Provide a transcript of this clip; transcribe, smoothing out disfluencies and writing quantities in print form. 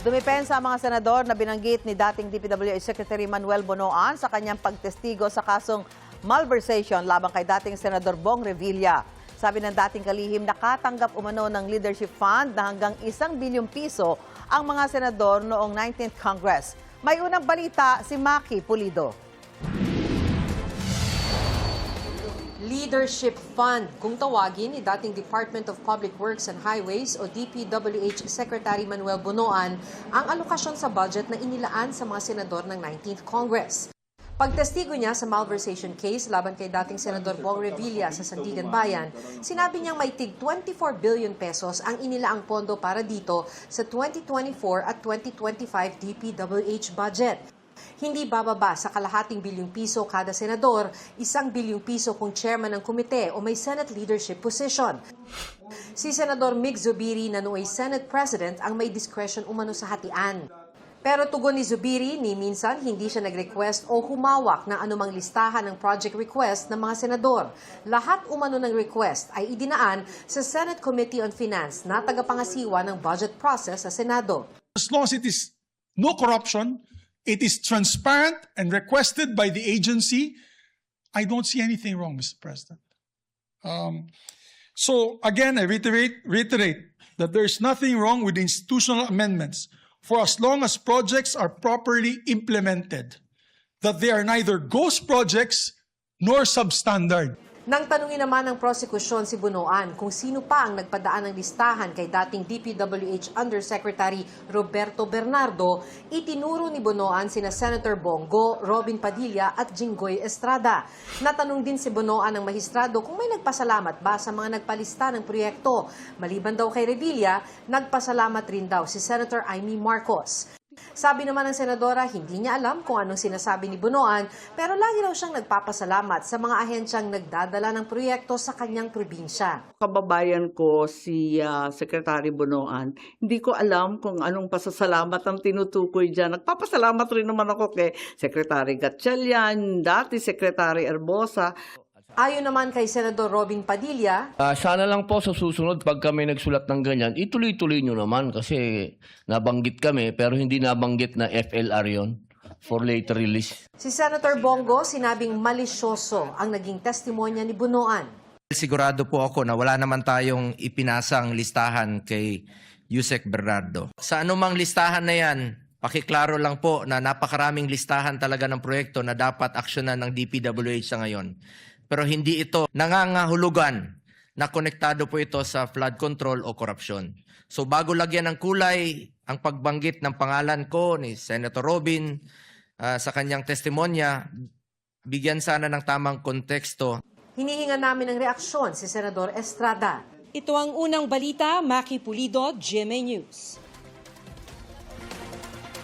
Dumipensa ang mga senador na binanggit ni dating DPWH Secretary Manuel Bonoan sa kanyang pagtestigo sa kasong malversation laban kay dating Senador Bong Revilla. Sabi ng dating kalihim, nakatanggap umano ng leadership fund na hanggang 1 bilyong piso ang mga senador noong 19th Congress. May unang balita si Maki Pulido. Leadership Fund, kung tawagin ni dating Department of Public Works and Highways o DPWH Secretary Manuel Bonoan, ang alokasyon sa budget na inilaan sa mga senador ng 19th Congress. Pagtestigo niya sa malversation case laban kay dating Senador Bong Revilla sa Sandigan Bayan, sinabi niyang may tig 24 billion pesos ang inilaang pondo para dito sa 2024 at 2025 DPWH budget. Hindi bababa sa kalahating bilyong piso kada senador, 1 bilyong piso kung chairman ng komite o may Senate leadership position. Si Senador Mig Zubiri na nooy Senate President ang may discretion umano sa hatian. Pero tugon ni Zubiri ni minsan hindi siya nag-request o humawak ng anumang listahan ng project request ng mga senador. Lahat umano ng request ay idinaan sa Senate Committee on Finance na tagapangasiwa ng budget process sa Senado. As long as it is no corruption, it is transparent and requested by the agency, I don't see anything wrong, Mr. President. So again, I reiterate that there is nothing wrong with institutional amendments for as long as projects are properly implemented, that they are neither ghost projects nor substandard. Nang tanungin naman ng prosekusyon si Bonoan kung sino pa ang nagpadaan ng listahan kay dating DPWH Undersecretary Roberto Bernardo, itinuro ni Bonoan sina Senator Bongo, Robin Padilla at Jinggoy Estrada. Natanong din si Bonoan ng mahistrado kung may nagpasalamat ba sa mga nagpalista ng proyekto. Maliban daw kay Revilla, nagpasalamat rin daw si Senator Amy Marcos. Sabi naman ng senadora, hindi niya alam kung anong sinasabi ni Bonoan, pero lagi raw siyang nagpapasalamat sa mga ahensyang nagdadala ng proyekto sa kanyang probinsya. Kababayan ko si Secretary Bonoan, hindi ko alam kung anong pasasalamat ang tinutukoy dyan. Nagpapasalamat rin naman ako kay Secretary Gatchalian, dati Secretary Herbosa. Ayon naman kay Senador Robin Padilla, sana lang po sa susunod pag kami nagsulat ng ganyan, ituloy-tuloy nyo naman kasi nabanggit kami pero hindi nabanggit na FLR yon for later release. Si Senator Bongo sinabing malisyoso ang naging testimonya ni Bonoan. Sigurado po ako na wala naman tayong ipinasang listahan kay Yusek Bernardo. Sa anumang listahan na yan, pakiklaro lang po na napakaraming listahan talaga ng proyekto na dapat aksyonan ng DPWH sa ngayon. Pero hindi ito nangangahulugan na konektado po ito sa flood control o korupsyon. So bago lagyan ng kulay ang pagbanggit ng pangalan ko ni Senator Robin sa kanyang testimonya, bigyan sana ng tamang konteksto. Hinihinga namin ng reaksyon si Senador Estrada. Ito ang unang balita, Maki Pulido, GMA News.